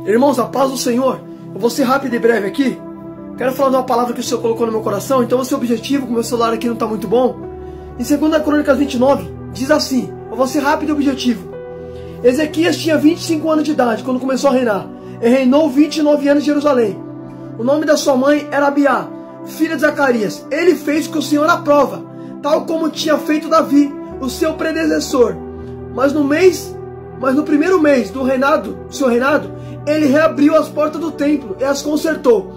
Irmãos, a paz do Senhor. Eu vou ser rápido e breve aqui. Quero falar de uma palavra que o Senhor colocou no meu coração. Então o seu objetivo, como meu celular aqui não está muito bom, em 2 Crônicas 29, diz assim. Eu vou ser rápido e objetivo. Ezequias tinha 25 anos de idade quando começou a reinar. Ele reinou 29 anos em Jerusalém. O nome da sua mãe era Abiá, filha de Zacarias. Ele fez o que o Senhor aprova, tal como tinha feito Davi, o seu predecessor. Mas no primeiro mês do seu reinado, ele reabriu as portas do templo e as consertou.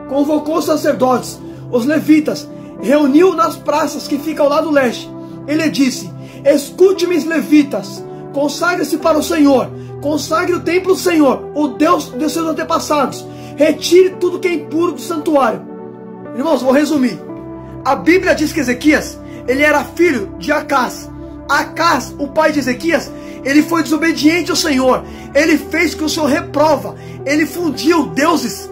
Convocou os sacerdotes, os levitas, reuniu nas praças que ficam ao lado leste. Ele disse: escute-me, levitas, consagre-se para o Senhor, consagre o templo do Senhor, o Deus de seus antepassados. Retire tudo que é impuro do santuário. Irmãos, vou resumir. A Bíblia diz que Ezequias, ele era filho de Acás. Acás, o pai de Ezequias, ele foi desobediente ao Senhor. Ele fez o que o Senhor reprova. Ele fundiu deuses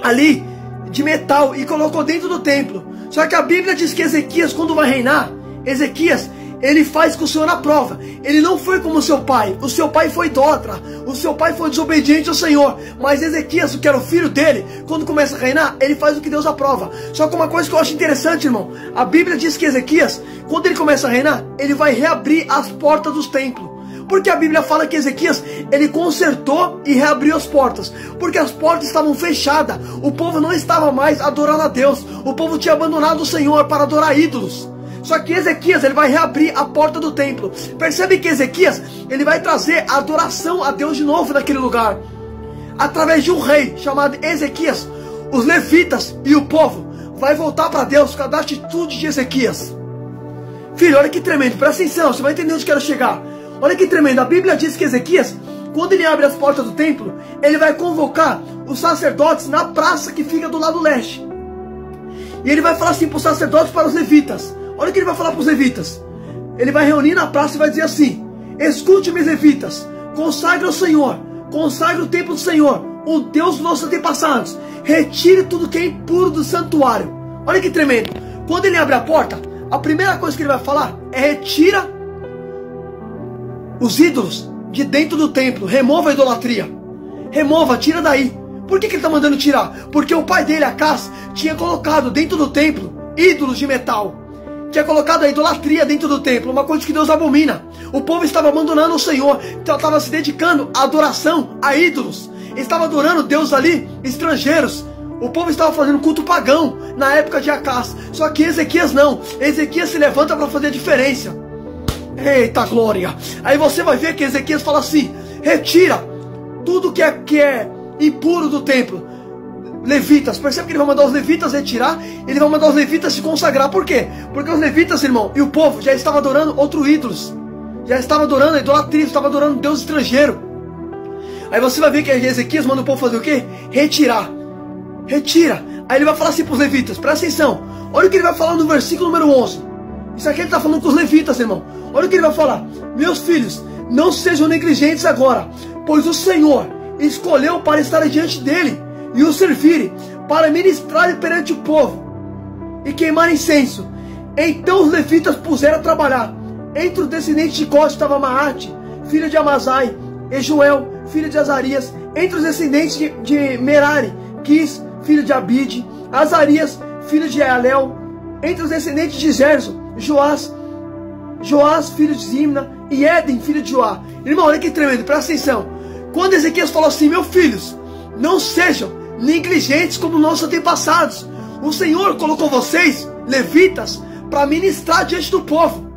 ali de metal e colocou dentro do templo. Só que a Bíblia diz que Ezequias, quando vai reinar, Ezequias, ele faz o que o Senhor aprova. Ele não foi como o seu pai. O seu pai foi idólatra. O seu pai foi desobediente ao Senhor. Mas Ezequias, que era o filho dele, quando começa a reinar, ele faz o que Deus aprova. Só que uma coisa que eu acho interessante, irmão, a Bíblia diz que Ezequias, quando ele começa a reinar, ele vai reabrir as portas dos templos. Porque a Bíblia fala que Ezequias, ele consertou e reabriu as portas. Porque as portas estavam fechadas. O povo não estava mais adorando a Deus. O povo tinha abandonado o Senhor para adorar ídolos. Só que Ezequias, ele vai reabrir a porta do templo. Percebe que Ezequias, ele vai trazer a adoração a Deus de novo naquele lugar. Através de um rei chamado Ezequias, os levitas e o povo vai voltar para Deus por causa da atitude de Ezequias. Filho, olha que tremendo. Presta atenção, você vai entender onde eu quero chegar. Olha que tremendo, a Bíblia diz que Ezequias, quando ele abre as portas do templo, ele vai convocar os sacerdotes na praça que fica do lado leste. E ele vai falar assim para os sacerdotes e para os levitas. Olha o que ele vai falar para os levitas. Ele vai reunir na praça e vai dizer assim: escute-me, levitas, consagre ao Senhor, consagre o templo do Senhor, o Deus dos nossos antepassados. Retire tudo que é impuro do santuário. Olha que tremendo. Quando ele abre a porta, a primeira coisa que ele vai falar é: retira os ídolos de dentro do templo. Remova a idolatria. Remova, tira daí. Por que ele está mandando tirar? Porque o pai dele, Acás, tinha colocado dentro do templo ídolos de metal. Tinha colocado a idolatria dentro do templo. Uma coisa que Deus abomina. O povo estava abandonando o Senhor. Então estava se dedicando à adoração a ídolos. Estava adorando Deus ali, estrangeiros. O povo estava fazendo culto pagão na época de Acás. Só que Ezequias não. Ezequias se levanta para fazer a diferença. Eita glória! Aí você vai ver que Ezequias fala assim: retira tudo que é impuro do templo. Levitas, percebe que ele vai mandar os levitas retirar. Ele vai mandar os levitas se consagrar. Por quê? Porque os levitas, irmão, e o povo já estava adorando outros ídolos. Já estava adorando a idolatria, estava adorando Deus estrangeiro. Aí você vai ver que Ezequias manda o povo fazer o quê? Retirar. Retira. Aí ele vai falar assim para os levitas, presta atenção. Olha o que ele vai falar no versículo número 11. Isso aqui ele está falando com os levitas, irmão. Olha o que ele vai falar: meus filhos, não sejam negligentes agora, pois o Senhor escolheu para estar diante dele e o servirem, para ministrar perante o povo e queimar incenso. Então os levitas puseram a trabalhar. Entre os descendentes de Cós estava Maate, filho de Amazai, e Joel, filho de Azarias. Entre os descendentes de Merari, Quis, filho de Abide, Azarias, filho de Alel. Entre os descendentes de Gerson, Joás, filho de Zimna, e Éden, filho de Joá. Irmão, olha que tremendo, presta atenção. Quando Ezequias falou assim: meus filhos, não sejam negligentes como nossos antepassados. O Senhor colocou vocês, levitas, para ministrar diante do povo.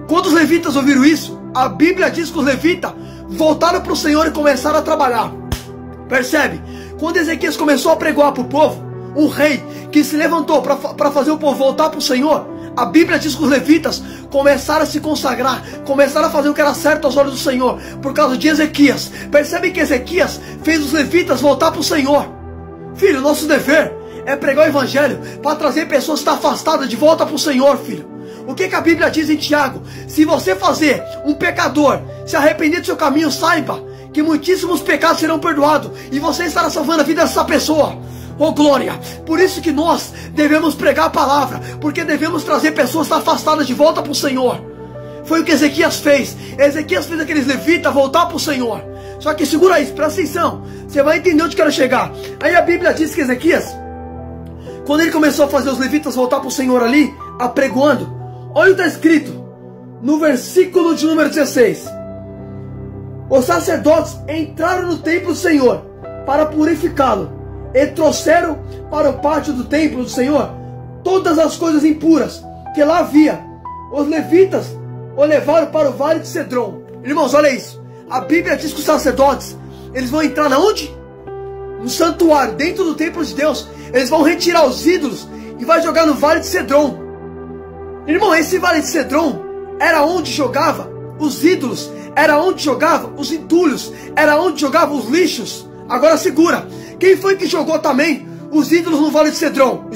Quando os levitas ouviram isso, a Bíblia diz que os levitas voltaram para o Senhor e começaram a trabalhar. Percebe? Quando Ezequias começou a pregoar para o povo, um rei que se levantou para fazer o povo voltar para o Senhor, a Bíblia diz que os levitas começaram a se consagrar, começaram a fazer o que era certo aos olhos do Senhor, por causa de Ezequias. Percebe que Ezequias fez os levitas voltar para o Senhor. Filho, nosso dever é pregar o evangelho para trazer pessoas que estão afastadas de volta para o Senhor, filho. O que a Bíblia diz em Tiago? Se você fazer um pecador se arrepender do seu caminho, saiba que muitíssimos pecados serão perdoados e você estará salvando a vida dessa pessoa. Oh glória! Por isso que nós devemos pregar a palavra, porque devemos trazer pessoas afastadas de volta para o Senhor. Foi o que Ezequias fez. Ezequias fez aqueles levitas voltar para o Senhor. Só que segura isso, presta atenção. Você vai entender onde eu quero chegar. Aí a Bíblia diz que Ezequias, quando ele começou a fazer os levitas voltar para o Senhor ali, apregoando, olha o que está escrito no versículo de número 16. Os sacerdotes entraram no templo do Senhor para purificá-lo e trouxeram para o pátio do templo do Senhor todas as coisas impuras que lá havia. Os levitas o levaram para o vale de Cedron. Irmãos, olha isso. A Bíblia diz que os sacerdotes, eles vão entrar na onde? No santuário, dentro do templo de Deus. Eles vão retirar os ídolos e vai jogar no vale de Cedron. Irmão, esse vale de Cedron era onde jogava os ídolos, era onde jogava os entulhos, era onde jogava os lixos. Agora segura. Quem foi que jogou também os ídolos no vale de Cedron?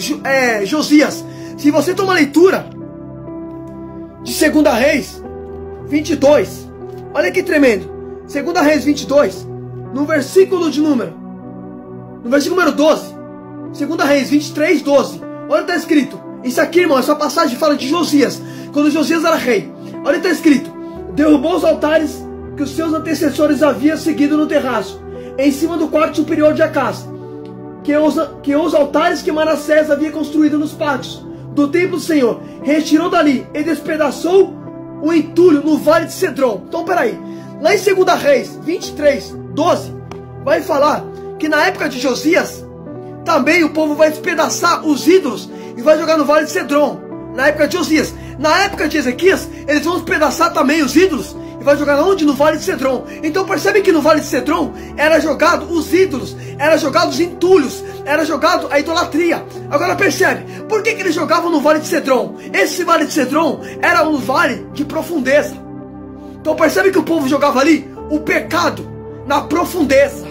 Josias. Se você tomar a leitura de 2 Reis 22, olha que tremendo. 2 Reis 22, no versículo número 12. 2 Reis 23, 12. Olha o que está escrito. Isso aqui, irmão, essa passagem fala de Josias, quando Josias era rei. Olha o que está escrito. Derrubou os altares que os seus antecessores haviam seguido no terraço, em cima do quarto superior de Acaz, que os altares que Manassés havia construído nos pátios do templo do Senhor. Retirou dali e despedaçou o entulho no vale de Cedron. Então peraí, lá em 2 Reis 23, 12, vai falar que na época de Josias também o povo vai despedaçar os ídolos e vai jogar no vale de Cedron. Na época de Josias. Na época de Ezequias, eles vão despedaçar também os ídolos e vai jogar onde? No vale de Cedron. Então percebe que no vale de Cedron era jogado os ídolos, era jogado os entulhos, era jogado a idolatria. Agora percebe, por que eles jogavam no vale de Cedron? Esse vale de Cedron era um vale de profundeza. Então percebe que o povo jogava ali o pecado na profundeza.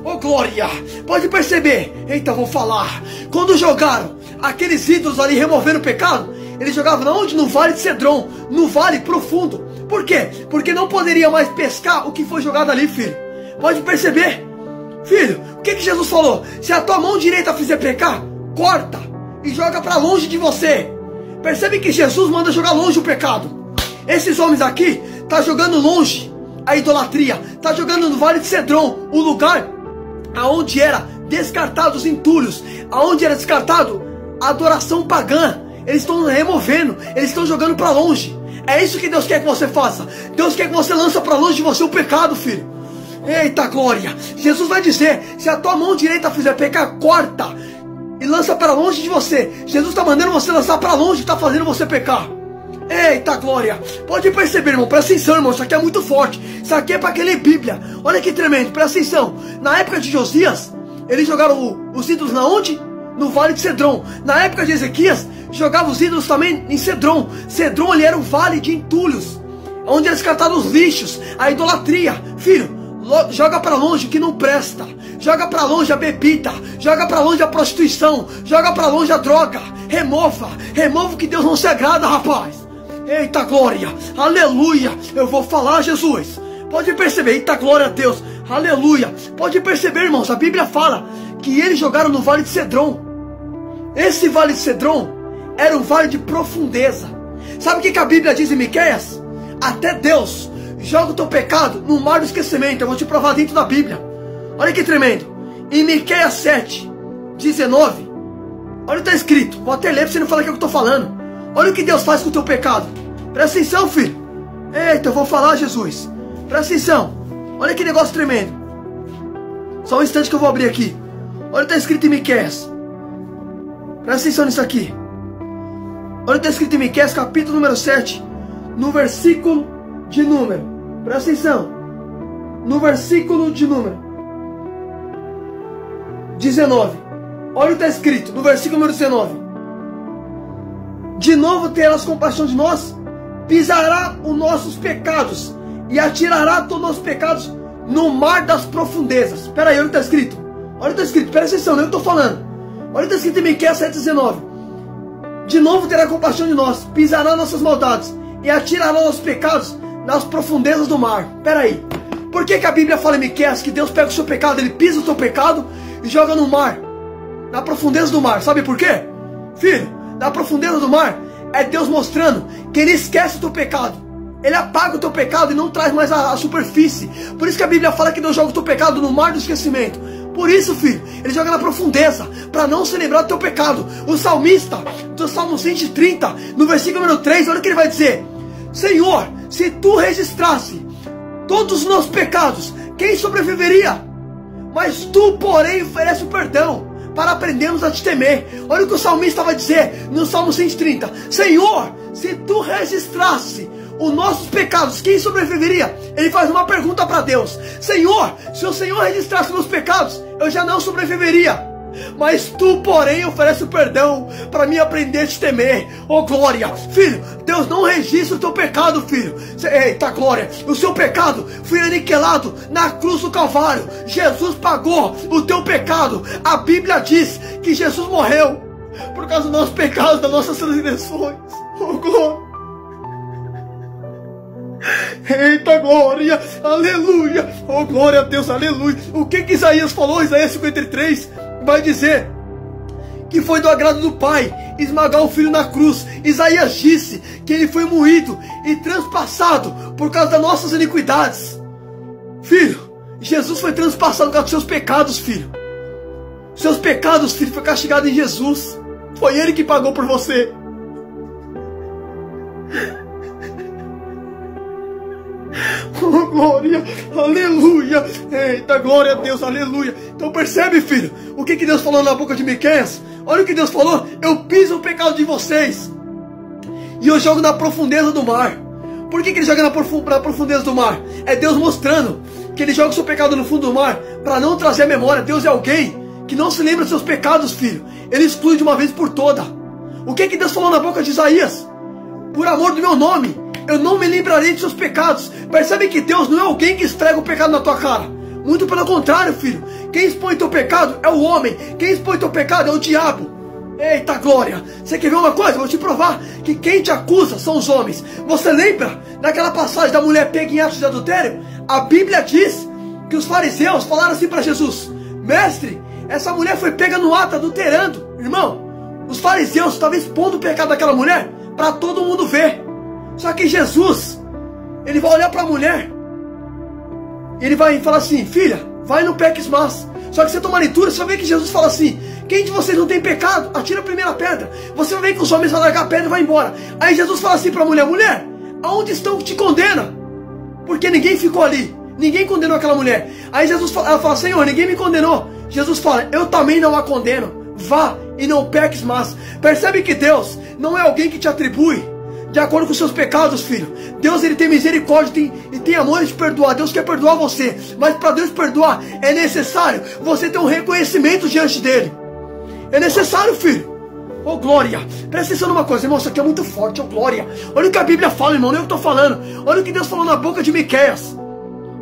Oh glória, pode perceber. Eita, vou falar. Quando jogaram aqueles ídolos ali removendo o pecado, eles jogavam onde? No vale de Cedron, no vale profundo. Por quê? Porque não poderia mais pescar o que foi jogado ali, filho. Pode perceber? Filho, o que Jesus falou? Se a tua mão direita fizer pecar, corta e joga para longe de você. Percebe que Jesus manda jogar longe o pecado. Esses homens aqui tá jogando longe a idolatria, tá jogando no vale de Cedron, o lugar aonde era descartado os entulhos, aonde era descartado a adoração pagã. Eles estão removendo, eles estão jogando para longe. É isso que Deus quer que você faça. Deus quer que você lance para longe de você o pecado, filho. Eita glória. Jesus vai dizer, se a tua mão direita fizer pecar, corta e lança para longe de você. Jesus está mandando você lançar para longe, está fazendo você pecar. Eita glória. Pode perceber, irmão, presta atenção, irmão. Isso aqui é muito forte. Isso aqui é para quem lê Bíblia. Olha que tremendo, presta atenção. Na época de Josias, eles jogaram os ídolos na onde? No vale de Cedron. Na época de Ezequias, jogavam os ídolos também em Cedron. Cedron ali era um vale de entulhos, onde eles descartavam os lixos, a idolatria. Filho, joga para longe o que não presta. Joga para longe a bebida. Joga para longe a prostituição. Joga para longe a droga. Remova o que Deus não se agrada, rapaz. Eita glória, aleluia. Eu vou falar, Jesus. Pode perceber, eita glória a Deus, aleluia. Pode perceber, irmãos, a Bíblia fala que eles jogaram no vale de Cedron. Esse vale de Cedron era um vale de profundeza. Sabe o que a Bíblia diz em Miqueias? Até Deus joga o teu pecado no mar do esquecimento. Eu vou te provar dentro da Bíblia. Olha que tremendo. Em Miqueias 7, 19, olha o que está escrito. Vou até ler para você não falar o que eu estou falando. Olha o que Deus faz com o teu pecado. Presta atenção, filho. Eita, eu vou falar, Jesus. Presta atenção. Olha que negócio tremendo. Só um instante que eu vou abrir aqui. Olha o que está escrito em Miqueias. Presta atenção nisso aqui. Olha o que está escrito em Miqueias, capítulo número 7, no versículo de número. Presta atenção. No versículo de número 19. Olha o que está escrito no versículo número 19. De novo terás compaixão de nós, pisará os nossos pecados e atirará todos os nossos pecados no mar das profundezas. Espera aí, olha o que está escrito. Olha o que está escrito, presta atenção, não é o que eu estou falando. Olha o que está escrito em Miqueias 7,19. De novo terá compaixão de nós, pisará nossas maldades e atirará nossos pecados nas profundezas do mar. Espera aí, por que a Bíblia fala em Miqueias que Deus pega o seu pecado, Ele pisa o teu pecado e joga no mar, na profundeza do mar? Sabe por quê? Filho, na profundeza do mar é Deus mostrando que Ele esquece o teu pecado. Ele apaga o teu pecado e não traz mais a superfície. Por isso que a Bíblia fala que Deus joga o teu pecado no mar do esquecimento. Por isso, filho, Ele joga na profundeza, para não se lembrar do teu pecado. O salmista, do Salmo 130, no versículo número 3, olha o que ele vai dizer: Senhor, se Tu registrasse todos os nossos pecados, quem sobreviveria? Mas Tu, porém, oferece o perdão, para aprendermos a Te temer. Olha o que o salmista vai dizer no Salmo 130. Senhor, se Tu registrasse os nossos pecados, quem sobreviveria? Ele faz uma pergunta para Deus: Senhor, se o Senhor registrasse meus pecados, eu já não sobreviveria. Mas Tu, porém, oferece o perdão para me aprender a Te temer. Oh glória, filho, Deus não registra o teu pecado, filho. Eita glória, o seu pecado foi aniquilado na cruz do Calvário. Jesus pagou o teu pecado. A Bíblia diz que Jesus morreu por causa dos nossos pecados, das nossas transgressões. Oh glória. Eita glória, aleluia, oh glória a Deus, aleluia. O que Isaías falou? Isaías 53 vai dizer que foi do agrado do Pai esmagar o Filho na cruz. Isaías disse que Ele foi moído e transpassado por causa das nossas iniquidades. Filho, Jesus foi transpassado por causa dos seus pecados, filho. Seus pecados, filho, foi castigado em Jesus. Foi Ele que pagou por você. Oh glória, aleluia. Eita glória a Deus, aleluia. Então percebe, filho, o que Deus falou na boca de Miqueias? Olha o que Deus falou: eu piso o pecado de vocês e eu jogo na profundeza do mar. Por que Ele joga na profundeza do mar? É Deus mostrando que Ele joga o seu pecado no fundo do mar para não trazer a memória. Deus é alguém que não se lembra dos seus pecados, filho. Ele exclui de uma vez por toda. O que Deus falou na boca de Isaías? Por amor do meu nome, eu não me lembrarei de seus pecados. Percebe que Deus não é alguém que esfrega o pecado na tua cara. Muito pelo contrário, filho. Quem expõe teu pecado é o homem. Quem expõe teu pecado é o diabo. Eita glória. Você quer ver uma coisa? Vou te provar que quem te acusa são os homens. Você lembra daquela passagem da mulher pega em atos de adultério? A Bíblia diz que os fariseus falaram assim para Jesus: Mestre, essa mulher foi pega no ato adulterando. Irmão, os fariseus estavam expondo o pecado daquela mulher para todo mundo ver. Só que Jesus, Ele vai olhar para a mulher e Ele vai falar assim: filha, vai, não peques mais. Só que você toma a leitura, você vai ver que Jesus fala assim: quem de vocês não tem pecado, atira a primeira pedra. Você vai ver que os homens vão largar a pedra e vai embora. Aí Jesus fala assim para a mulher: mulher, aonde estão que te condena? Porque ninguém ficou ali, ninguém condenou aquela mulher. Aí Jesus fala, ela fala: Senhor, ninguém me condenou. Jesus fala: eu também não a condeno, vá e não peques mais. Percebe que Deus não é alguém que te atribui de acordo com os seus pecados, filho. Deus, Ele tem misericórdia e tem amor de te perdoar. Deus quer perdoar você, mas para Deus perdoar é necessário você ter um reconhecimento diante dEle. É necessário, filho. Oh glória, presta atenção numa coisa, irmão, isso aqui é muito forte. Oh glória, olha o que a Bíblia fala, irmão, nem eu estou falando. Olha o que Deus falou na boca de Miqueias.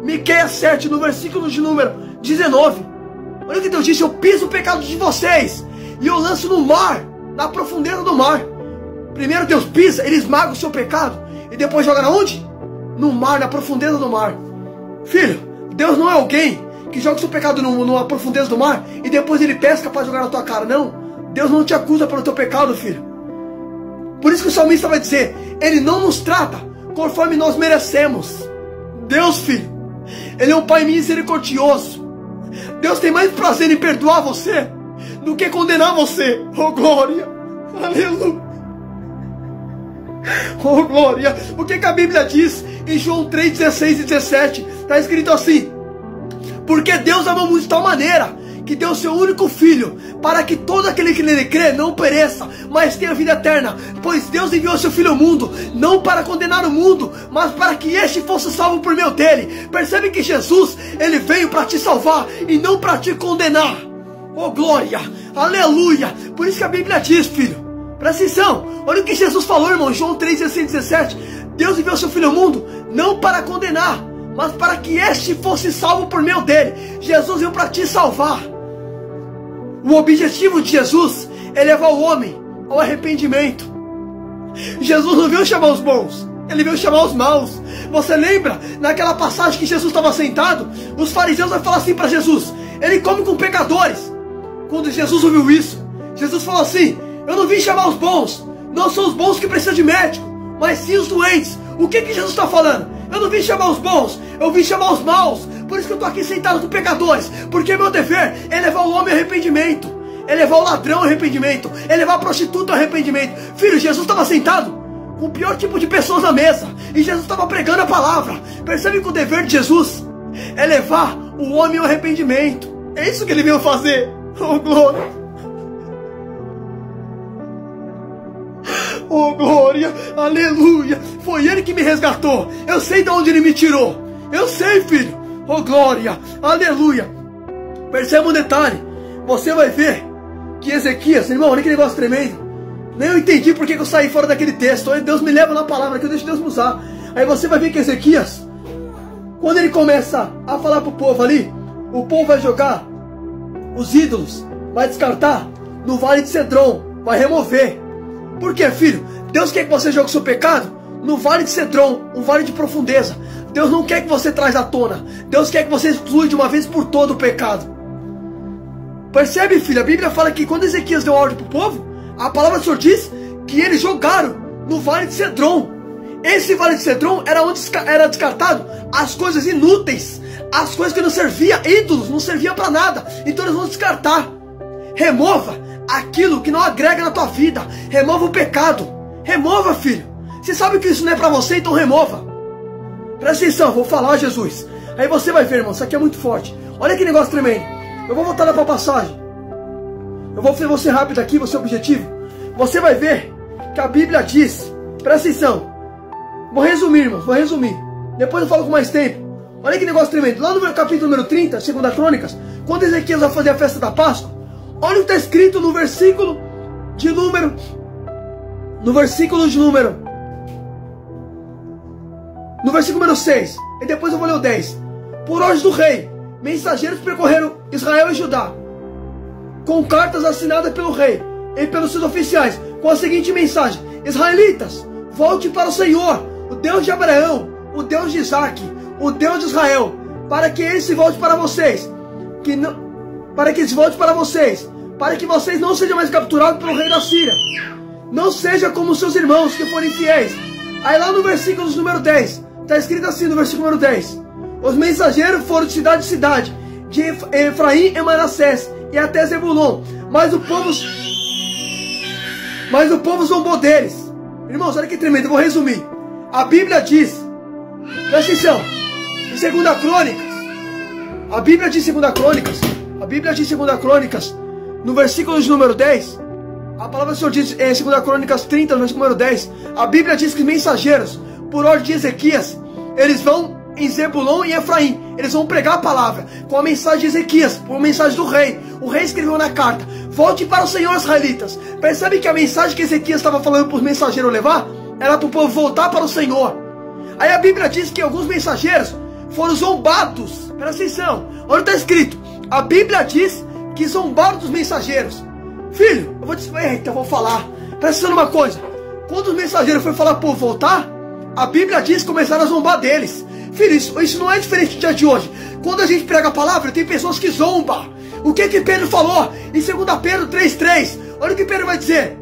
Miqueias 7, no versículo de número 19. Olha o que Deus disse: eu piso o pecado de vocês e eu lanço no mar, na profundeza do mar. Primeiro Deus pisa, Ele esmaga o seu pecado e depois joga na onde? No mar, na profundeza do mar. Filho, Deus não é alguém que joga o seu pecado numa profundeza do mar e depois Ele pesca para jogar na tua cara. Não, Deus não te acusa pelo teu pecado, filho. Por isso que o salmista vai dizer: Ele não nos trata conforme nós merecemos. Deus, filho, Ele é um Pai misericordioso. Deus tem mais prazer em perdoar você do que condenar você. Oh glória, aleluia. Oh glória. O que a Bíblia diz em João 3, 16 e 17? Está escrito assim: porque Deus amou muito de tal maneira que deu seu único filho, para que todo aquele que nele crê não pereça, mas tenha vida eterna. Pois Deus enviou seu filho ao mundo, não para condenar o mundo, mas para que este fosse salvo por meio dele. Percebe que Jesus, Ele veio para te salvar e não para te condenar. Oh glória, aleluia. Por isso que a Bíblia diz, filho, presta atenção, olha o que Jesus falou, irmão, João 3, 16 e 17. Deus enviou seu filho ao mundo, não para condenar, mas para que este fosse salvo por meio dele. Jesus veio para te salvar. O objetivo de Jesus é levar o homem ao arrependimento. Jesus não veio chamar os bons, Ele veio chamar os maus. Você lembra naquela passagem que Jesus estava sentado? Os fariseus vão falar assim para Jesus: Ele come com pecadores. Quando Jesus ouviu isso, Jesus falou assim: eu não vim chamar os bons, não são os bons que precisam de médico, mas sim os doentes. O que Jesus está falando? Eu não vim chamar os bons, eu vim chamar os maus. Por isso que eu estou aqui sentado com pecadores. Porque meu dever é levar o homem ao arrependimento, é levar o ladrão ao arrependimento, é levar a prostituta ao arrependimento. Filho, Jesus estava sentado com o pior tipo de pessoas na mesa, e Jesus estava pregando a palavra. Percebe que o dever de Jesus é levar o homem ao arrependimento. É isso que ele veio fazer. Oh, glória! Oh, glória! Aleluia! Foi ele que me resgatou. Eu sei de onde ele me tirou. Eu sei, filho. Oh, glória! Aleluia! Perceba um detalhe. Você vai ver que Ezequias, irmão, olha que negócio tremendo. Nem eu entendi porque que eu saí fora daquele texto. Deus me leva na palavra, que eu deixo Deus me usar. Aí você vai ver que Ezequias, quando ele começa a falar pro povo ali, o povo vai jogar os ídolos, vai descartar no vale de Cedron, vai remover. Por quê, filho? Deus quer que você jogue o seu pecado no vale de Cedron, um vale de profundeza. Deus não quer que você traz à tona. Deus quer que você exclui de uma vez por todo o pecado. Percebe, filho? A Bíblia fala que quando Ezequias deu ordem para o povo, a palavra do Senhor diz que eles jogaram no vale de Cedron. Esse vale de Cedron era onde era descartado as coisas inúteis, as coisas que não serviam, ídolos, não serviam para nada. Então eles vão descartar. Remova aquilo que não agrega na tua vida. Remova o pecado. Remova, filho. Você sabe que isso não é para você, então remova. Presta atenção, vou falar, Jesus. Aí você vai ver, irmão, isso aqui é muito forte. Olha que negócio tremendo. Eu vou voltar lá para a passagem. Eu vou ser rápido aqui, vou ser objetivo. Você vai ver que a Bíblia diz. Presta atenção. Vou resumir, irmãos, vou resumir. Depois eu falo com mais tempo. Olha que negócio tremendo. Lá no capítulo número 30, 2 Crônicas, quando Ezequias vai fazer a festa da Páscoa, olha o que está escrito no versículo de número. No versículo número 6. E depois eu vou ler o 10. Por ordem do rei, mensageiros percorreram Israel e Judá, com cartas assinadas pelo rei e pelos seus oficiais, com a seguinte mensagem: Israelitas, volte para o Senhor, o Deus de Abraão, o Deus de Isaac, o Deus de Israel, para que ele se volte para vocês, para que vocês não sejam mais capturados pelo rei da Síria. Não seja como seus irmãos que foram infiéis. Aí lá no versículo número 10, está escrito assim no versículo número 10: os mensageiros foram de cidade em cidade, de Efraim e Manassés, e até Zebulon, mas o povo zombou deles. Irmãos, olha que tremendo, eu vou resumir. A Bíblia diz, presta atenção, em 2 Crônicas, a Bíblia diz em 2 Crônicas, no versículo de número 10, a palavra do Senhor diz em 2 Crônicas 30, no versículo número 10, a Bíblia diz que os mensageiros, por ordem de Ezequias, eles vão em Zebulon e Efraim, eles vão pregar a palavra, com a mensagem de Ezequias, com a mensagem do rei. O rei escreveu na carta: volte para o Senhor, israelitas. Percebe que a mensagem que Ezequias estava falando para os mensageiros levar, era para o povo voltar para o Senhor. Aí a Bíblia diz que alguns mensageiros foram zombados. Presta atenção, olha o que está escrito. A Bíblia diz que zombaram dos mensageiros. Filho, eu vou falar. Presta atenção numa coisa. Quando os mensageiros foram falar para o povo voltar, a Bíblia diz que começaram a zombar deles. Filho, isso não é diferente do dia de hoje. Quando a gente prega a palavra, tem pessoas que zombam. O que Pedro falou em 2 Pedro 3,3? Olha o que Pedro vai dizer.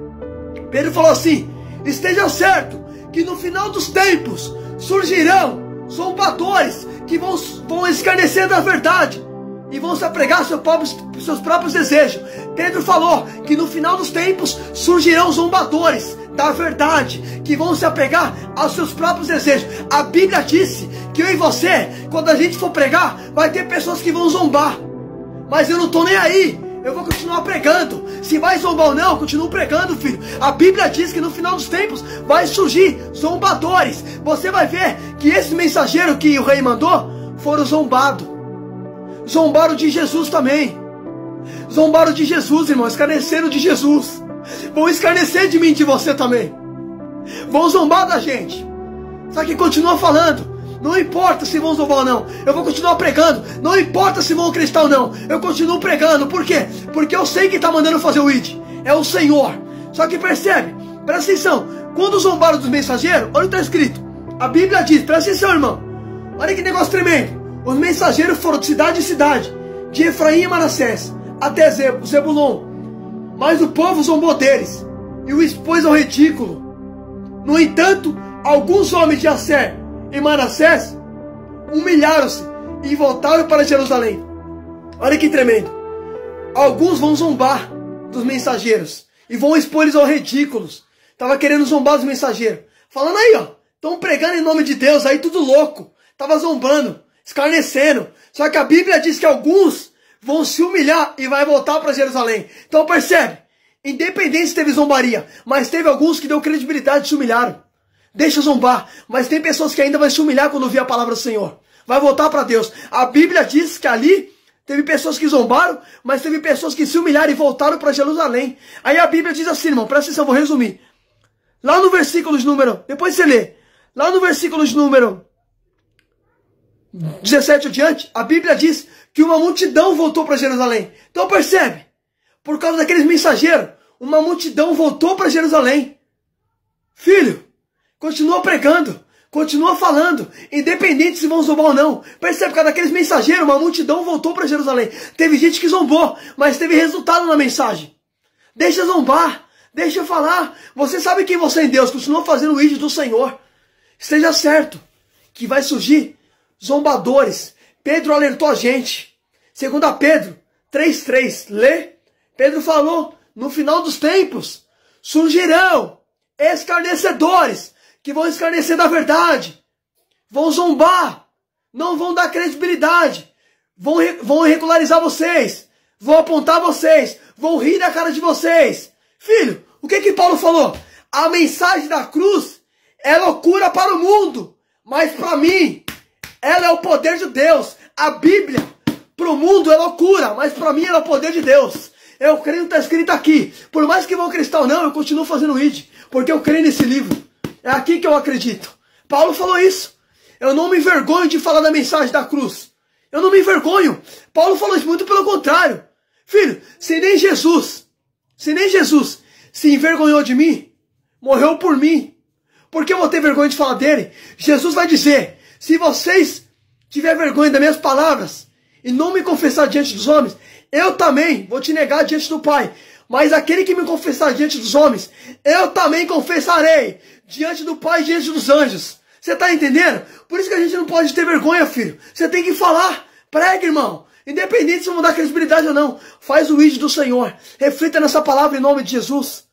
Pedro falou assim: esteja certo que no final dos tempos surgirão zombadores que vão escarnecer da verdade e vão se apregar seus próprios desejos. Pedro falou que no final dos tempos surgirão zombadores da verdade, que vão se apegar aos seus próprios desejos. A Bíblia disse que eu e você, quando a gente for pregar, vai ter pessoas que vão zombar. Mas eu não estou nem aí, eu vou continuar pregando. Se vai zombar ou não, eu continuo pregando, filho. A Bíblia diz que no final dos tempos vai surgir zombadores. Você vai ver que esse mensageiro que o rei mandou foram zombados. Zombaram de Jesus também. Zombaram de Jesus, irmão, escarneceram de Jesus. Vão escarnecer de mim e de você também. Vão zombar da gente. Só que continua falando. Não importa se vão zombar ou não, eu vou continuar pregando. Não importa se vão acreditar ou não, eu continuo pregando. Por quê? Porque eu sei que está mandando fazer o ID. É o Senhor. Só que percebe, presta atenção. Quando zombaram dos mensageiros, olha o que está escrito. A Bíblia diz, presta atenção, irmão. Olha que negócio tremendo. Os mensageiros foram de cidade em cidade, de Efraim e Manassés, até Zebulon. Mas o povo zombou deles e o expôs ao ridículo. No entanto, alguns homens de Asser e Manassés humilharam-se e voltaram para Jerusalém. Olha que tremendo. Alguns vão zombar dos mensageiros e vão expor eles ao ridículos. Tava querendo zombar dos mensageiros. Falando aí, ó, estão pregando em nome de Deus, aí tudo louco. Tava zombando, escarnecendo. Só que a Bíblia diz que alguns vão se humilhar e vai voltar para Jerusalém. Então percebe, independente se teve zombaria, mas teve alguns que deu credibilidade e se humilharam. Deixa zombar, mas tem pessoas que ainda vão se humilhar quando ouvir a palavra do Senhor. Vai voltar para Deus. A Bíblia diz que ali teve pessoas que zombaram, mas teve pessoas que se humilharam e voltaram para Jerusalém. Aí a Bíblia diz assim, irmão, presta atenção, eu vou resumir. Lá no versículo de número, depois você lê, lá no versículo de número 17 adiante, a Bíblia diz que uma multidão voltou para Jerusalém. Então percebe, por causa daqueles mensageiros, uma multidão voltou para Jerusalém. Filho, continua pregando, continua falando, independente se vão zombar ou não. Percebe, por causa daqueles mensageiros, uma multidão voltou para Jerusalém. Teve gente que zombou, mas teve resultado na mensagem. Deixa zombar, deixa falar. Você sabe quem você é em Deus, continua fazendo o ídolo do Senhor. Esteja certo que vai surgir zombadores. Pedro alertou a gente. 2 Pedro 3,3. Lê. Pedro falou, no final dos tempos, surgirão escarnecedores, que vão escarnecer da verdade, vão zombar, não vão dar credibilidade, vão regularizar vocês, vão apontar vocês, vão rir na cara de vocês. Filho, o que Paulo falou? A mensagem da cruz é loucura para o mundo, mas para mim, ela é o poder de Deus. A Bíblia, para o mundo é loucura, mas para mim ela é o poder de Deus. Eu creio no que está escrito aqui. Por mais que vão acreditar ou não, eu continuo fazendo ID, porque eu creio nesse livro. É aqui que eu acredito. Paulo falou isso. Eu não me envergonho de falar da mensagem da cruz. Eu não me envergonho. Paulo falou isso, muito pelo contrário. Filho, se nem Jesus se envergonhou de mim, morreu por mim, por que eu vou ter vergonha de falar dele? Jesus vai dizer, se vocês tiverem vergonha das minhas palavras e não me confessar diante dos homens, eu também vou te negar diante do Pai. Mas aquele que me confessar diante dos homens, eu também confessarei diante do Pai e diante dos anjos. Você está entendendo? Por isso que a gente não pode ter vergonha, filho. Você tem que falar. Prega, irmão. Independente se vão dar credibilidade ou não. Faz o ídolo do Senhor. Reflita nessa palavra em nome de Jesus.